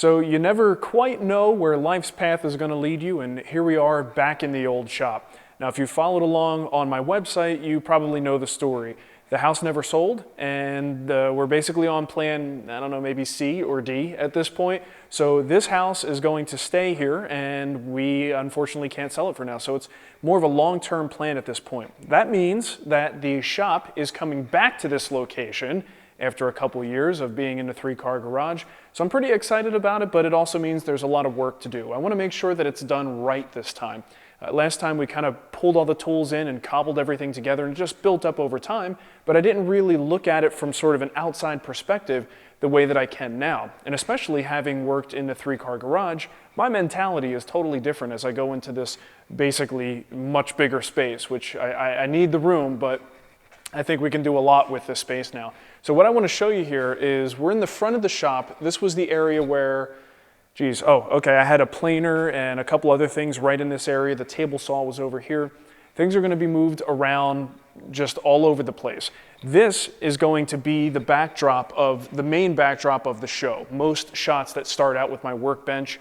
So you never quite know where life's path is going to lead you, and here we are back in the old shop. Now, if you followed along on my website, you probably know the story. The house never sold, and we're basically on plan, I don't know, maybe C or D at this point. So this house is going to stay here, and we unfortunately can't sell it for now. So it's more of a long-term plan at this point. That means that the shop is coming back to this location after a couple years of being in a 3-car garage. So I'm pretty excited about it, but it also means there's a lot of work to do. I want to make sure that it's done right this time. Last time we kind of pulled all the tools in and cobbled everything together and just built up over time, but I didn't really look at it from sort of an outside perspective the way that I can now. And especially having worked in the 3-car garage, my mentality is totally different as I go into this basically much bigger space, which I need the room, but I think we can do a lot with this space now. So what I want to show you here is we're in the front of the shop. This was the area where, I had a planer and a couple other things right in this area. The table saw was over here. Things are going to be moved around just all over the place. This is going to be the main backdrop of the show. Most shots that start out with my workbench,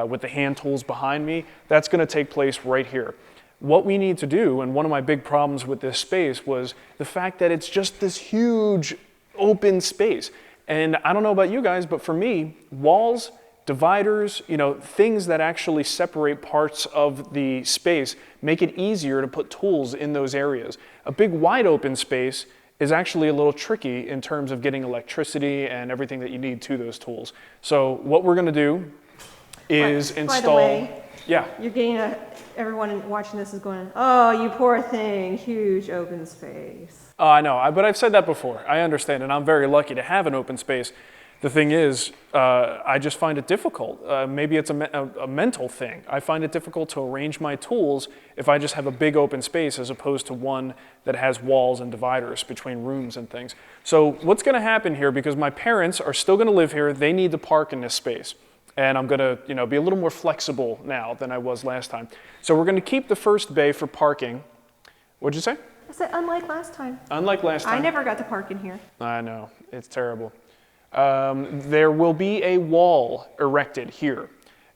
with the hand tools behind me, that's going to take place right here. What we need to do, and one of my big problems with this space was the fact that it's just this huge open space. And I don't know about you guys, but for me, walls, dividers, things that actually separate parts of the space make it easier to put tools in those areas. A big wide open space is actually a little tricky in terms of getting electricity and everything that you need to those tools. So what we're going to do is install... By the way, yeah. You're getting everyone watching this is going, oh, you poor thing, huge open space. I know, but I've said that before. I understand, and I'm very lucky to have an open space. The thing is, I just find it difficult. Maybe it's a mental thing. I find it difficult to arrange my tools if I just have a big open space as opposed to one that has walls and dividers between rooms and things. So what's going to happen here, because my parents are still going to live here, they need to park in this space. And I'm going to be a little more flexible now than I was last time. So we're going to keep the first bay for parking. What'd you say? I said unlike last time. Unlike last time. I never got to park in here. I know, it's terrible. There will be a wall erected here,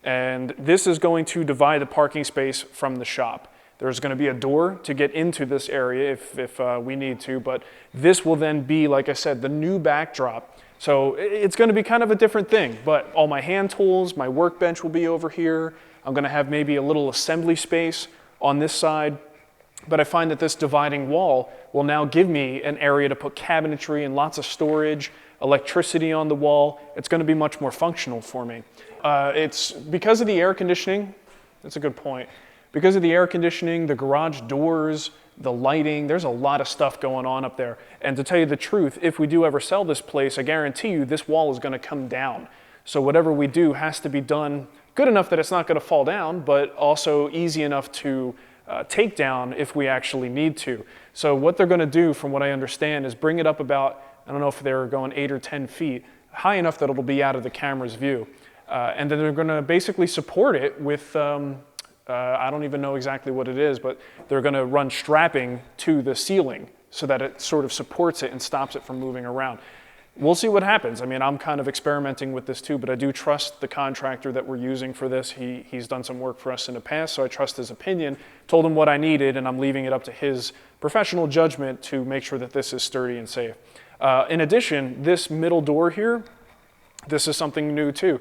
and this is going to divide the parking space from the shop. There's going to be a door to get into this area if we need to, but this will then be, like I said, the new backdrop. So it's going to be kind of a different thing, but all my hand tools, my workbench will be over here. I'm going to have maybe a little assembly space on this side, but I find that this dividing wall will now give me an area to put cabinetry and lots of storage, electricity on the wall. It's going to be much more functional for me. It's because of the air conditioning. That's a good point. Because of the air conditioning, the garage doors, the lighting, there's a lot of stuff going on up there. And to tell you the truth, if we do ever sell this place, I guarantee you this wall is going to come down. So whatever we do has to be done good enough that it's not going to fall down, but also easy enough to take down if we actually need to. So what they're going to do, from what I understand, is bring it up about, I don't know if they're going 8 or 10 feet, high enough that it'll be out of the camera's view. And then they're going to basically support it with, I don't even know exactly what it is, but they're going to run strapping to the ceiling so that it sort of supports it and stops it from moving around. We'll see what happens. I mean, I'm kind of experimenting with this too, but I do trust the contractor that we're using for this. He's done some work for us in the past, so I trust his opinion. Told him what I needed, and I'm leaving it up to his professional judgment to make sure that this is sturdy and safe. In addition, this middle door here, this is something new too.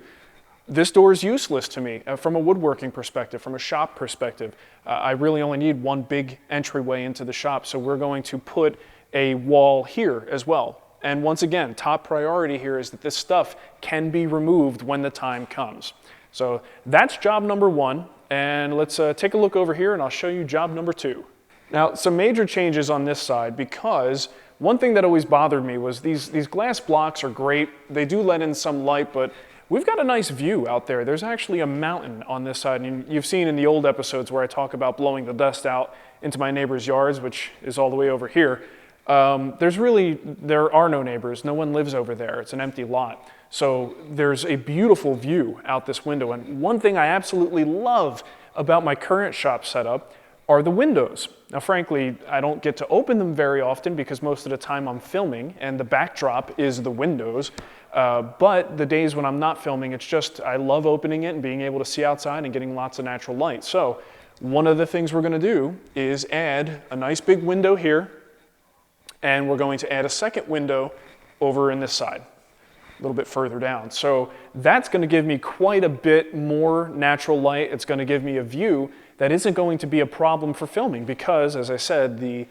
This door is useless to me from a woodworking perspective, from a shop perspective. I really only need one big entryway into the shop, so we're going to put a wall here as well. And once again, top priority here is that this stuff can be removed when the time comes. So that's job number 1, and let's take a look over here and I'll show you job number 2. Now, some major changes on this side, because one thing that always bothered me was these glass blocks are great. They do let in some light, but we've got a nice view out there. There's actually a mountain on this side, and you've seen in the old episodes where I talk about blowing the dust out into my neighbor's yards, which is all the way over here. There are no neighbors. No one lives over there. It's an empty lot. So there's a beautiful view out this window. And one thing I absolutely love about my current shop setup are the windows. Now, frankly, I don't get to open them very often because most of the time I'm filming and the backdrop is the windows. But the days when I'm not filming, it's just, I love opening it and being able to see outside and getting lots of natural light. So one of the things we're gonna do is add a nice big window here, and we're going to add a second window over in this side, a little bit further down. So that's gonna give me quite a bit more natural light. It's gonna give me a view that isn't going to be a problem for filming because, as I said, the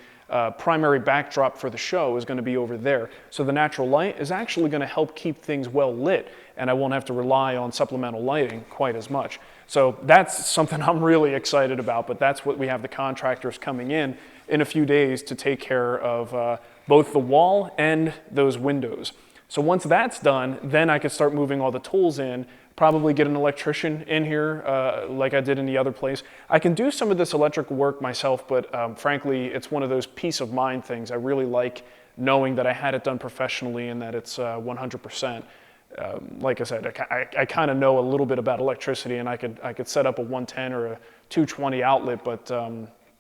primary backdrop for the show is going to be over there. So the natural light is actually going to help keep things well lit, and I won't have to rely on supplemental lighting quite as much. So that's something I'm really excited about, but that's what we have the contractors coming in a few days to take care of both the wall and those windows. So once that's done, then I can start moving all the tools in, probably get an electrician in here like I did in the other place. I can do some of this electrical work myself, but frankly, it's one of those peace of mind things. I really like knowing that I had it done professionally and that it's 100%. Like I said, I kind of know a little bit about electricity, and I could set up a 110 or a 220 outlet, but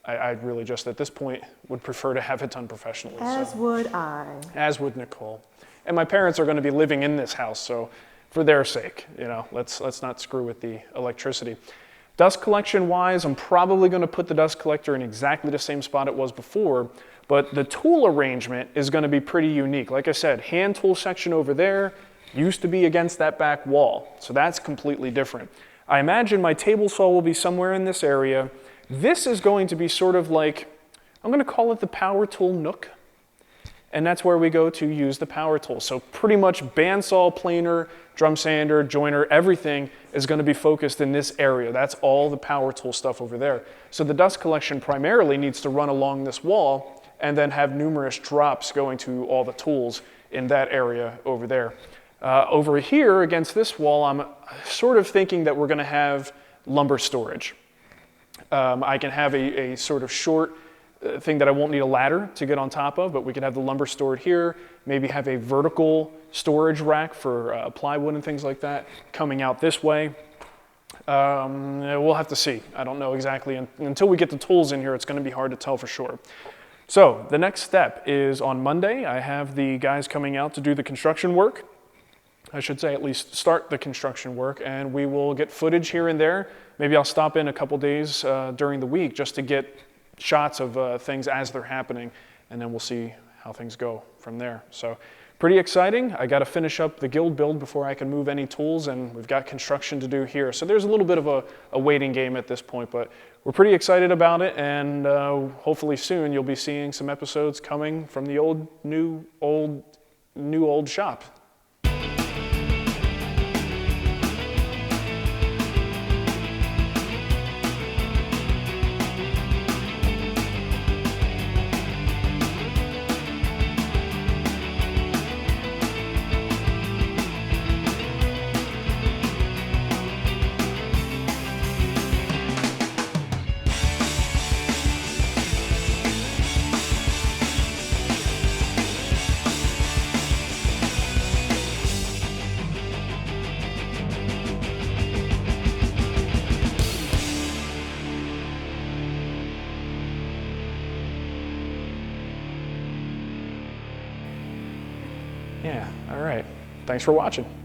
I really just at this point would prefer to have it done professionally. As would I. As would Nicole. And my parents are going to be living in this house, so for their sake, you know, let's not screw with the electricity. Dust collection wise, I'm probably going to put the dust collector in exactly the same spot it was before, but the tool arrangement is going to be pretty unique. Like I said, hand tool section over there used to be against that back wall, so that's completely different. I imagine my table saw will be somewhere in this area. This is going to be sort of like, I'm going to call it the power tool nook. And that's where we go to use the power tool. So pretty much bandsaw, planer, drum sander, joiner, everything is going to be focused in this area. That's all the power tool stuff over there. So the dust collection primarily needs to run along this wall and then have numerous drops going to all the tools in that area over there. Over here against this wall, I'm sort of thinking that we're going to have lumber storage. I can have a sort of short thing that I won't need a ladder to get on top of, but we can have the lumber stored here, maybe have a vertical storage rack for plywood and things like that coming out this way. We'll have to see. I don't know exactly. Until we get the tools in here, it's going to be hard to tell for sure. So the next step is on Monday, I have the guys coming out to do the construction work. I should say at least start the construction work, and we will get footage here and there. Maybe I'll stop in a couple days during the week just to get shots of things as they're happening, and then we'll see how things go from there. So pretty exciting. I got to finish up the guild build before I can move any tools, and we've got construction to do here. So there's a little bit of a waiting game at this point, but we're pretty excited about it, and hopefully soon you'll be seeing some episodes coming from the new old shop. Yeah, all right. Thanks for watching.